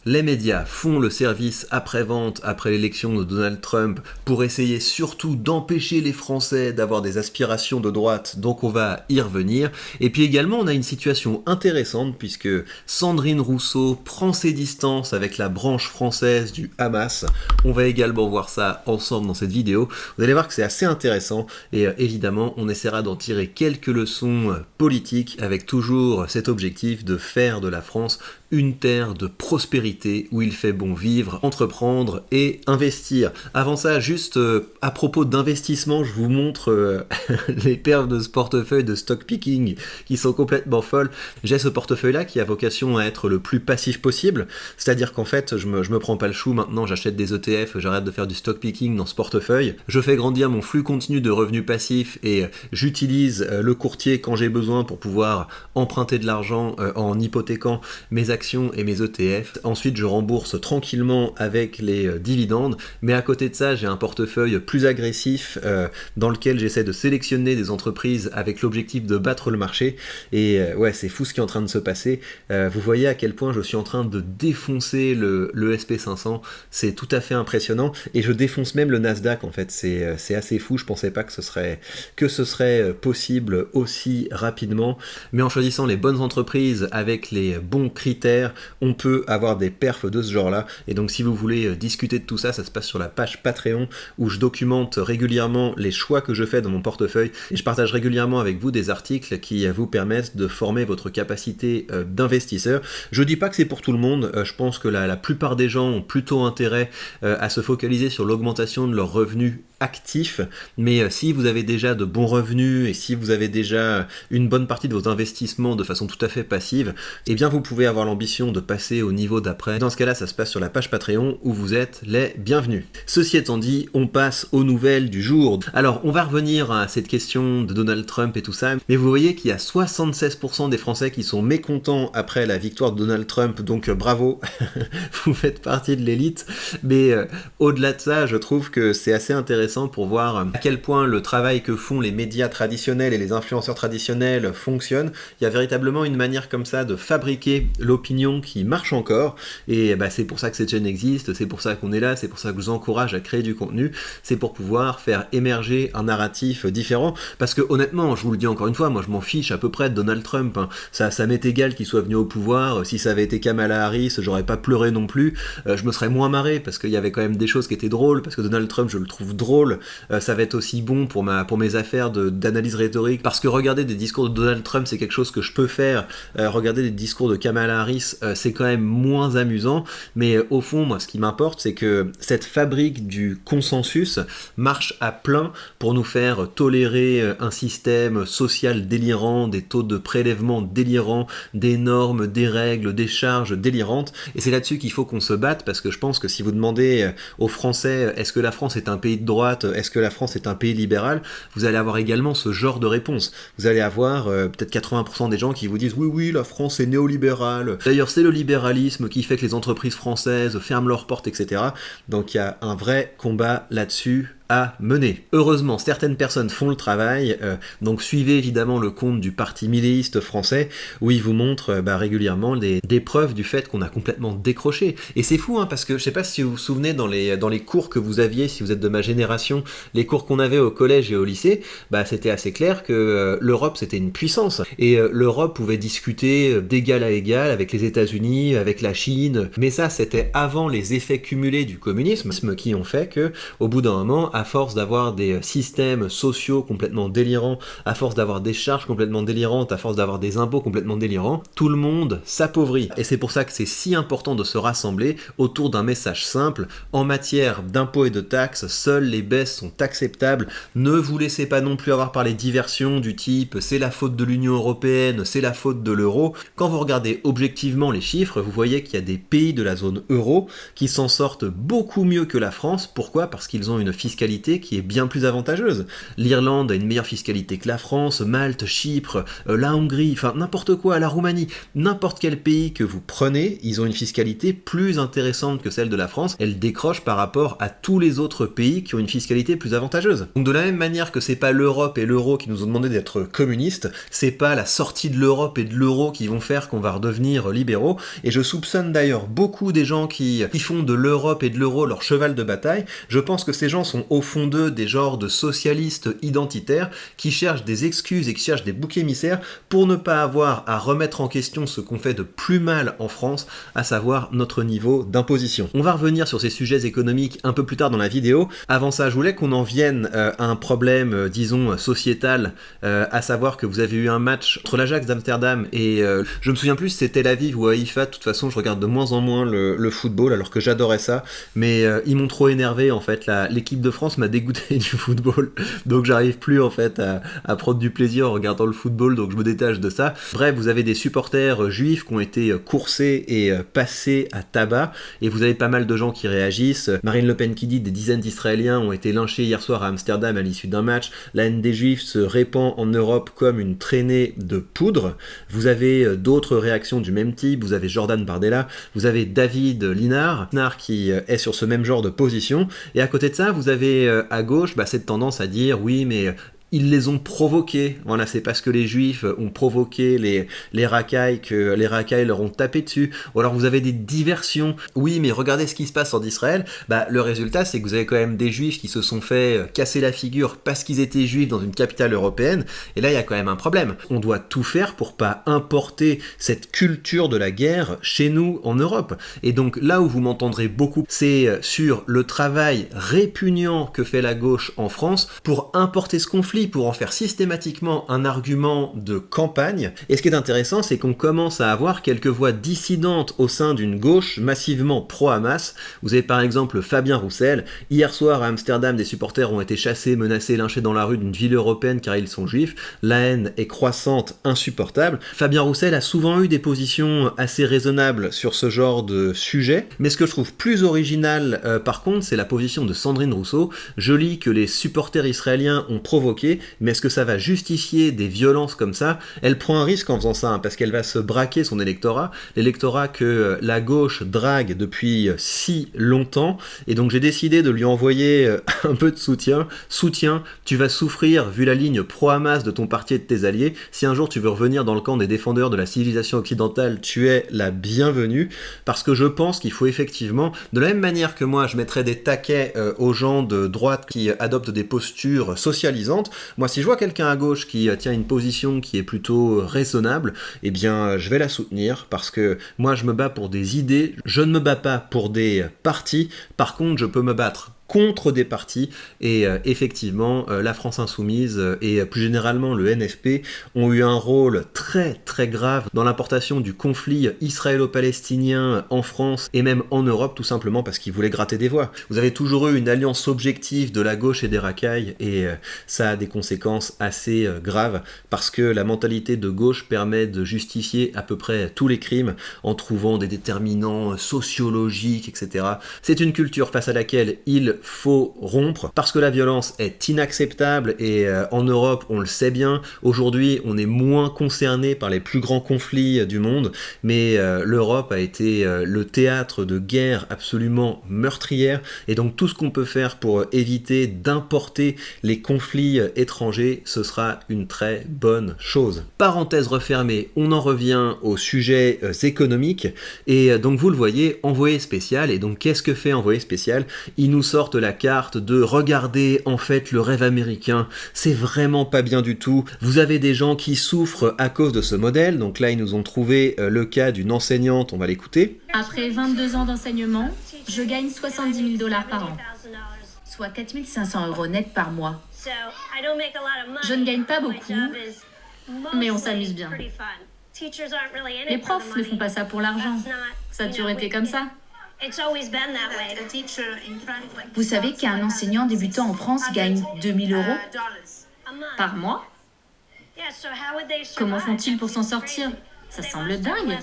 Les médias font le service après-vente après l'élection de Donald Trump pour essayer surtout d'empêcher les Français d'avoir des aspirations de droite, donc on va y revenir. Et puis également on a une situation intéressante puisque Sandrine Rousseau prend ses distances avec la branche française du Hamas. On va également voir ça ensemble dans cette vidéo. Vous allez voir que c'est assez intéressant et évidemment on essaiera d'en tirer quelques leçons politiques avec toujours cet objectif de faire de la France une terre de prospérité où il fait bon vivre, entreprendre et investir. Avant ça, juste à propos d'investissement, je vous montre les perfs de ce portefeuille de stock picking qui sont complètement folles. J'ai ce portefeuille-là qui a vocation à être le plus passif possible, c'est-à-dire qu'en fait, je me prends pas le chou maintenant, j'achète des ETF, j'arrête de faire du stock picking dans ce portefeuille. Je fais grandir mon flux continu de revenus passifs et j'utilise le courtier quand j'ai besoin pour pouvoir emprunter de l'argent en hypothéquant mes actions et mes ETF. Ensuite, je rembourse tranquillement avec les dividendes, mais à côté de ça, j'ai un portefeuille plus agressif dans lequel j'essaie de sélectionner des entreprises avec l'objectif de battre le marché. Et ouais, c'est fou ce qui est en train de se passer. Vous voyez à quel point je suis en train de défoncer le SP500. C'est tout à fait impressionnant. Et je défonce même le Nasdaq, en fait. C'est assez fou. Je pensais pas que ce serait possible aussi rapidement. Mais en choisissant les bonnes entreprises avec les bons critères, on peut avoir des perfs de ce genre-là. Et donc si vous voulez discuter de tout ça, ça se passe sur la page Patreon où je documente régulièrement les choix que je fais dans mon portefeuille et je partage régulièrement avec vous des articles qui vous permettent de former votre capacité d'investisseur. Je dis pas que c'est pour tout le monde, je pense que la plupart des gens ont plutôt intérêt à se focaliser sur l'augmentation de leurs revenus actifs, mais si vous avez déjà de bons revenus et si vous avez déjà une bonne partie de vos investissements de façon tout à fait passive, eh bien vous pouvez avoir l'ambition de passer au niveau d'après. Dans ce cas-là, ça se passe sur la page Patreon où vous êtes les bienvenus. Ceci étant dit, on passe aux nouvelles du jour. Alors, on va revenir à cette question de Donald Trump et tout ça, mais vous voyez qu'il y a 76% des Français qui sont mécontents après la victoire de Donald Trump, donc bravo, vous faites partie de l'élite, mais au-delà de ça, je trouve que c'est assez intéressant pour voir à quel point le travail que font les médias traditionnels et les influenceurs traditionnels fonctionne. Il y a véritablement une manière comme ça de fabriquer l'opinion qui marche encore, et c'est pour ça que cette chaîne existe, c'est pour ça qu'on est là, c'est pour ça que je vous encourage à créer du contenu, c'est pour pouvoir faire émerger un narratif différent, parce que honnêtement, je vous le dis encore une fois, moi je m'en fiche à peu près de Donald Trump, hein. Ça m'est égal qu'il soit venu au pouvoir, si ça avait été Kamala Harris, j'aurais pas pleuré non plus, je me serais moins marré, parce qu'il y avait quand même des choses qui étaient drôles, parce que Donald Trump je le trouve drôle, ça va être aussi bon pour mes affaires d'analyse rhétorique, parce que regarder des discours de Donald Trump c'est quelque chose que je peux faire, regarder des discours de Kamala Harris c'est quand même moins amusant, mais au fond moi ce qui m'importe c'est que cette fabrique du consensus marche à plein pour nous faire tolérer un système social délirant, des taux de prélèvement délirants, des normes, des règles, des charges délirantes, et c'est là-dessus qu'il faut qu'on se batte, parce que je pense que si vous demandez aux Français est-ce que la France est un pays de droite, est-ce que la France est un pays libéral, vous allez avoir également ce genre de réponse. Vous allez avoir peut-être 80% des gens qui vous disent oui, la France est néolibérale. D'ailleurs, c'est le libéralisme qui fait que les entreprises françaises ferment leurs portes, etc. Donc il y a un vrai combat là-dessus à mener. Heureusement, certaines personnes font le travail, donc suivez évidemment le compte du Parti milléiste français, où il vous montre régulièrement des preuves du fait qu'on a complètement décroché. Et c'est fou, hein, parce que je sais pas si vous vous souvenez dans les cours que vous aviez, si vous êtes de ma génération, les cours qu'on avait au collège et au lycée, c'était assez clair que l'Europe c'était une puissance, et l'Europe pouvait discuter d'égal à égal avec les États-Unis, avec la Chine, mais ça c'était avant les effets cumulés du communisme qui ont fait que, au bout d'un moment, à force d'avoir des systèmes sociaux complètement délirants, à force d'avoir des charges complètement délirantes, à force d'avoir des impôts complètement délirants, tout le monde s'appauvrit. Et c'est pour ça que c'est si important de se rassembler autour d'un message simple. En matière d'impôts et de taxes, seules les baisses sont acceptables. Ne vous laissez pas non plus avoir par les diversions du type c'est la faute de l'Union européenne, c'est la faute de l'euro. Quand vous regardez objectivement les chiffres, vous voyez qu'il y a des pays de la zone euro qui s'en sortent beaucoup mieux que la France. Pourquoi ? Parce qu'ils ont une fiscalité fiscalité qui est bien plus avantageuse. L'Irlande a une meilleure fiscalité que la France, Malte, Chypre, la Hongrie, enfin n'importe quoi, la Roumanie, n'importe quel pays que vous prenez, ils ont une fiscalité plus intéressante que celle de la France. Elle décroche par rapport à tous les autres pays qui ont une fiscalité plus avantageuse. Donc de la même manière que c'est pas l'Europe et l'euro qui nous ont demandé d'être communistes, c'est pas la sortie de l'Europe et de l'euro qui vont faire qu'on va redevenir libéraux. Et je soupçonne d'ailleurs beaucoup des gens qui font de l'Europe et de l'euro leur cheval de bataille. Je pense que ces gens sont au fond d'eux des genres de socialistes identitaires qui cherchent des excuses et qui cherchent des boucs émissaires pour ne pas avoir à remettre en question ce qu'on fait de plus mal en France, à savoir notre niveau d'imposition. On va revenir sur ces sujets économiques un peu plus tard dans la vidéo. Avant ça, je voulais qu'on en vienne à un problème, disons, sociétal, à savoir que vous avez eu un match entre l'Ajax d'Amsterdam et je me souviens plus si c'était Tel Aviv ou Haïfa. De toute façon, je regarde de moins en moins le football, alors que j'adorais ça, mais ils m'ont trop énervé en fait. L'équipe de France m'a dégoûté du football, donc j'arrive plus en fait à prendre du plaisir en regardant le football, donc je me détache de ça. Bref, vous avez des supporters juifs qui ont été coursés et passés à tabac, et vous avez pas mal de gens qui réagissent. Marine Le Pen qui dit des dizaines d'Israéliens ont été lynchés hier soir à Amsterdam à l'issue d'un match. La haine des juifs se répand en Europe comme une traînée de poudre. Vous avez d'autres réactions du même type. Vous avez Jordan Bardella, vous avez David Linard qui est sur ce même genre de position, et à côté de ça, vous avez à gauche cette tendance à dire oui mais ils les ont provoqués. Voilà, c'est parce que les Juifs ont provoqué les racailles que les racailles leur ont tapé dessus. Ou alors vous avez des diversions. Oui, mais regardez ce qui se passe en Israël. Le résultat, c'est que vous avez quand même des Juifs qui se sont fait casser la figure parce qu'ils étaient Juifs dans une capitale européenne. Et là, il y a quand même un problème. On doit tout faire pour pas importer cette culture de la guerre chez nous en Europe. Et donc là où vous m'entendrez beaucoup, c'est sur le travail répugnant que fait la gauche en France pour importer ce conflit, pour en faire systématiquement un argument de campagne. Et ce qui est intéressant, c'est qu'on commence à avoir quelques voix dissidentes au sein d'une gauche massivement pro-Hamas. Vous avez par exemple Fabien Roussel. Hier soir à Amsterdam, des supporters ont été chassés, menacés, lynchés dans la rue d'une ville européenne car ils sont juifs. La haine est croissante, insupportable. Fabien Roussel a souvent eu des positions assez raisonnables sur ce genre de sujet. Mais ce que je trouve plus original par contre, c'est la position de Sandrine Rousseau. Je lis que les supporters israéliens ont provoqué, mais est-ce que ça va justifier des violences comme ça? Elle prend un risque en faisant ça, parce qu'elle va se braquer son électorat, l'électorat que la gauche drague depuis si longtemps, et donc j'ai décidé de lui envoyer un peu de soutien. Soutien, tu vas souffrir vu la ligne pro-Hamas de ton parti et de tes alliés. Si un jour tu veux revenir dans le camp des défendeurs de la civilisation occidentale, tu es la bienvenue, parce que je pense qu'il faut effectivement, de la même manière que moi je mettrais des taquets aux gens de droite qui adoptent des postures socialisantes, moi si je vois quelqu'un à gauche qui tient une position qui est plutôt raisonnable, eh bien je vais la soutenir, parce que moi je me bats pour des idées, je ne me bats pas pour des partis. Par contre je peux me battre contre des partis, et effectivement la France Insoumise et plus généralement le NFP ont eu un rôle très très grave dans l'importation du conflit israélo-palestinien en France et même en Europe, tout simplement parce qu'ils voulaient gratter des voix. Vous avez toujours eu une alliance objective de la gauche et des racailles, et ça a des conséquences assez graves, parce que la mentalité de gauche permet de justifier à peu près tous les crimes en trouvant des déterminants sociologiques, etc. C'est une culture face à laquelle il faut rompre, parce que la violence est inacceptable, et en Europe on le sait bien. Aujourd'hui on est moins concerné par les plus grands conflits du monde, mais l'Europe a été le théâtre de guerres absolument meurtrières, et donc tout ce qu'on peut faire pour éviter d'importer les conflits étrangers, ce sera une très bonne chose. Parenthèse refermée, on en revient aux sujets économiques, et donc vous le voyez, envoyé spécial. Et donc qu'est-ce que fait envoyé spécial? Il nous sort la carte de regarder en fait le rêve américain, c'est vraiment pas bien du tout. Vous avez des gens qui souffrent à cause de ce modèle. Donc là ils nous ont trouvé le cas d'une enseignante, on va l'écouter. Après 22 ans d'enseignement, je gagne 70 000 $ par an, soit 4 500 € net par mois. Je ne gagne pas beaucoup, mais on s'amuse bien. Les profs ne font pas ça pour l'argent, ça a toujours été comme ça. Vous savez qu'un enseignant débutant en France gagne 2 000 € par mois? Comment font-ils pour s'en sortir? Ça semble dingue.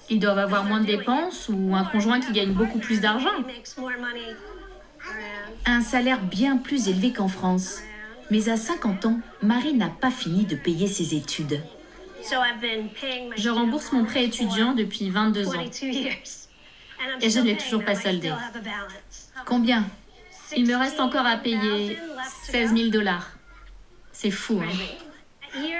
Ils doivent avoir moins de dépenses ou un conjoint qui gagne beaucoup plus d'argent. Un salaire bien plus élevé qu'en France. Mais à 50 ans, Marie n'a pas fini de payer ses études. Je rembourse mon prêt étudiant depuis 22 ans. Et je ne l'ai toujours pas soldé. Combien? Il me reste encore à payer 16 000 dollars. C'est fou, hein?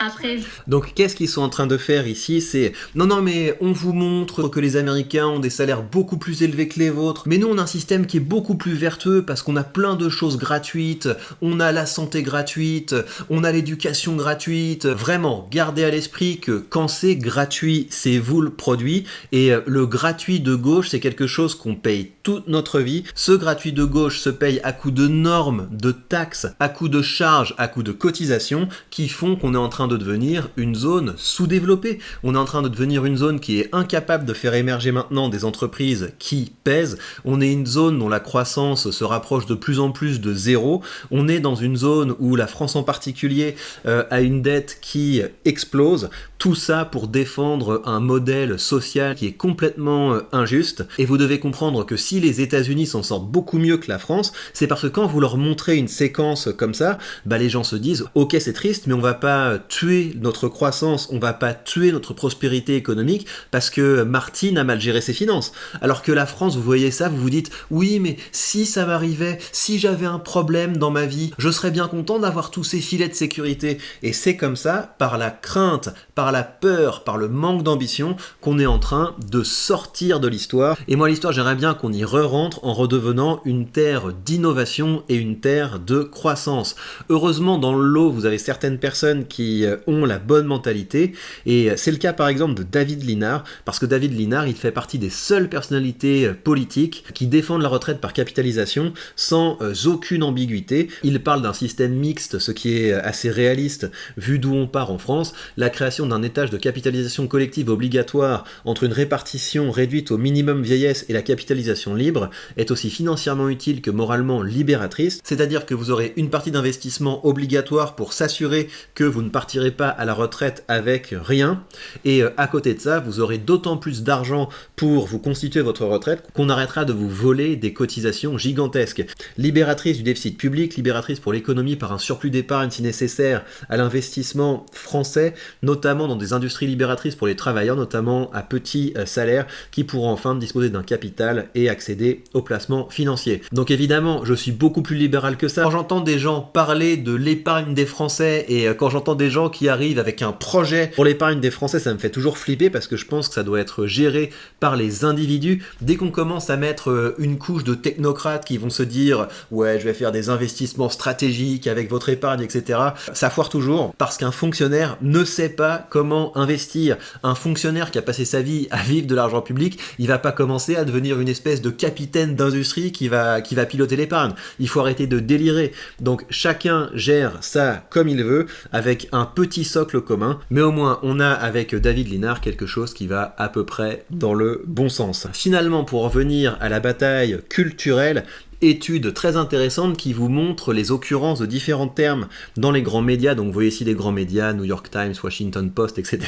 Après, Donc qu'est-ce qu'ils sont en train de faire ici? C'est non mais on vous montre que les Américains ont des salaires beaucoup plus élevés que les vôtres, mais nous on a un système qui est beaucoup plus vertueux parce qu'on a plein de choses gratuites, on a la santé gratuite, on a l'éducation gratuite. Vraiment, gardez à l'esprit que quand c'est gratuit, c'est vous le produit, et le gratuit de gauche c'est quelque chose qu'on paye toute notre vie. Ce gratuit de gauche se paye à coup de normes, de taxes, à coup de charges, à coup de cotisations qui font qu'on est en train de devenir une zone sous-développée. On est en train de devenir une zone qui est incapable de faire émerger maintenant des entreprises qui pèsent. On est une zone dont la croissance se rapproche de plus en plus de zéro. On est dans une zone où la France en particulier a une dette qui explose. Tout ça pour défendre un modèle social qui est complètement injuste. Et vous devez comprendre que si les États-Unis s'en sortent beaucoup mieux que la France, c'est parce que quand vous leur montrez une séquence comme ça, les gens se disent « Ok, c'est triste, mais on va pas tuer notre croissance, on va pas tuer notre prospérité économique parce que Martine a mal géré ses finances. » Alors que la France, vous voyez ça, vous vous dites « Oui, mais si ça m'arrivait, si j'avais un problème dans ma vie, je serais bien content d'avoir tous ces filets de sécurité. » Et c'est comme ça, par la crainte, par la peur, par le manque d'ambition, qu'on est en train de sortir de l'histoire. Et moi, l'histoire, j'aimerais bien qu'on y re-rentre en redevenant une terre d'innovation et une terre de croissance. Heureusement, dans le lot, vous avez certaines personnes qui ont la bonne mentalité, et c'est le cas par exemple de David Linard, parce que David Linard, il fait partie des seules personnalités politiques qui défendent la retraite par capitalisation sans aucune ambiguïté. Il parle d'un système mixte, ce qui est assez réaliste vu d'où on part en France, la création d'un étage de capitalisation collective obligatoire entre une répartition réduite au minimum vieillesse et la capitalisation libre est aussi financièrement utile que moralement libératrice, c'est-à-dire que vous aurez une partie d'investissement obligatoire pour s'assurer que vous ne partirez pas à la retraite avec rien, et à côté de ça, vous aurez d'autant plus d'argent pour vous constituer votre retraite qu'on arrêtera de vous voler des cotisations gigantesques. Libératrice du déficit public, libératrice pour l'économie par un surplus d'épargne si nécessaire à l'investissement français, notamment dans des industries libératrices pour les travailleurs, notamment à petits salaires, qui pourront enfin disposer d'un capital et accéder aux placements financiers. Donc évidemment, je suis beaucoup plus libéral que ça. Quand j'entends des gens parler de l'épargne des Français, et quand j'entends des gens qui arrivent avec un projet pour l'épargne des Français, ça me fait toujours flipper parce que je pense que ça doit être géré par les individus. Dès qu'on commence à mettre une couche de technocrates qui vont se dire « Ouais, je vais faire des investissements stratégiques avec votre épargne, etc. » Ça foire toujours parce qu'un fonctionnaire ne sait pas comment investir. Un fonctionnaire qui a passé sa vie à vivre de l'argent public, il va pas commencer à devenir une espèce de capitaine d'industrie qui va piloter l'épargne. Il faut arrêter de délirer. Donc chacun gère ça comme il veut, avec un petit socle commun, mais au moins on a avec David Linard quelque chose qui va à peu près dans le bon sens. Finalement, pour revenir à la bataille culturelle, étude très intéressante qui vous montre les occurrences de différents termes dans les grands médias. Donc vous voyez ici les grands médias, New York Times, Washington Post, etc.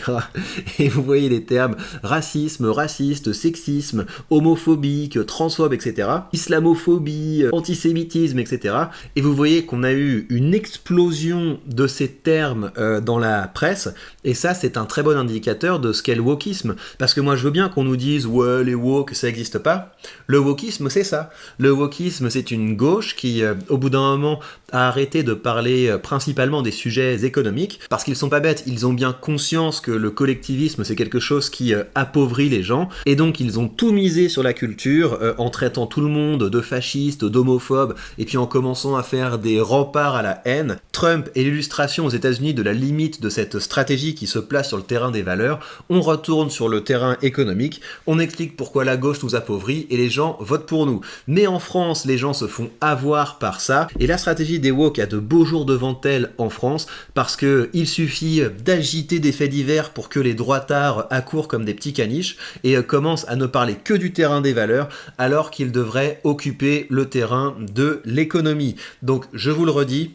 Et vous voyez les termes racisme, raciste, sexisme, homophobique, transphobe, etc. Islamophobie, antisémitisme, etc. Et vous voyez qu'on a eu une explosion de ces termes dans la presse. Et ça, c'est un très bon indicateur de ce qu'est le wokisme. Parce que moi, je veux bien qu'on nous dise « Ouais, les woke, ça n'existe pas ». Le wokisme, c'est ça. Le wokisme, c'est une gauche qui, au bout d'un moment, a arrêté de parler principalement des sujets économiques, parce qu'ils sont pas bêtes, ils ont bien conscience que le collectivisme, c'est quelque chose qui appauvrit les gens, et donc ils ont tout misé sur la culture, en traitant tout le monde de fascistes, d'homophobes, et puis en commençant à faire des remparts à la haine. Trump est l'illustration aux États-Unis de la limite de cette stratégie qui se place sur le terrain des valeurs. On retourne sur le terrain économique, on explique pourquoi la gauche nous appauvrit, et les gens votent pour nous. Mais en France, les gens se font avoir par ça, et la stratégie des woke a de beaux jours devant elle en France, parce que il suffit d'agiter des faits divers pour que les droitards accourent comme des petits caniches, et commencent à ne parler que du terrain des valeurs, alors qu'ils devraient occuper le terrain de l'économie. Donc je vous le redis,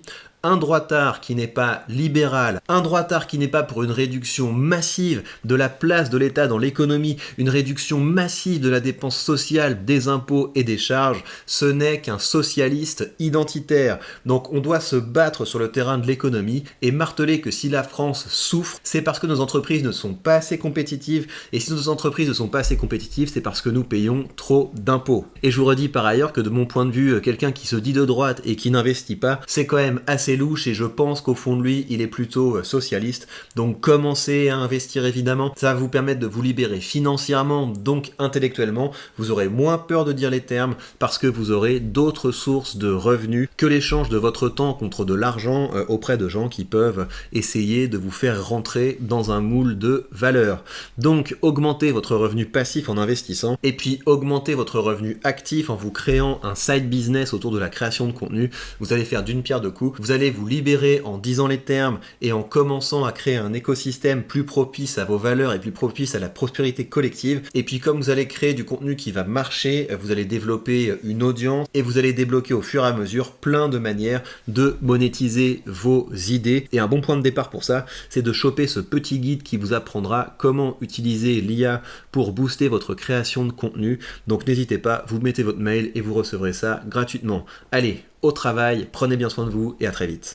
un droitard qui n'est pas libéral, un droitard qui n'est pas pour une réduction massive de la place de l'État dans l'économie, une réduction massive de la dépense sociale, des impôts et des charges, ce n'est qu'un socialiste identitaire. Donc on doit se battre sur le terrain de l'économie et marteler que si la France souffre, c'est parce que nos entreprises ne sont pas assez compétitives, et si nos entreprises ne sont pas assez compétitives, c'est parce que nous payons trop d'impôts. Et je vous redis par ailleurs que de mon point de vue, quelqu'un qui se dit de droite et qui n'investit pas, c'est quand même assez louche, et je pense qu'au fond de lui, il est plutôt socialiste. Donc commencez à investir évidemment, ça va vous permettre de vous libérer financièrement, donc intellectuellement, vous aurez moins peur de dire les termes parce que vous aurez d'autres sources de revenus que l'échange de votre temps contre de l'argent auprès de gens qui peuvent essayer de vous faire rentrer dans un moule de valeur. Donc augmentez votre revenu passif en investissant, et puis augmentez votre revenu actif en vous créant un side business autour de la création de contenu. Vous allez faire d'une pierre deux coups, vous allez vous libérer en disant les termes et en commençant à créer un écosystème plus propice à vos valeurs et plus propice à la prospérité collective. Et puis comme vous allez créer du contenu qui va marcher, vous allez développer une audience et vous allez débloquer au fur et à mesure plein de manières de monétiser vos idées. Et un bon point de départ pour ça, c'est de choper ce petit guide qui vous apprendra comment utiliser l'IA pour booster votre création de contenu. Donc n'hésitez pas, vous mettez votre mail et vous recevrez ça gratuitement. Allez, au travail, prenez bien soin de vous et à très vite.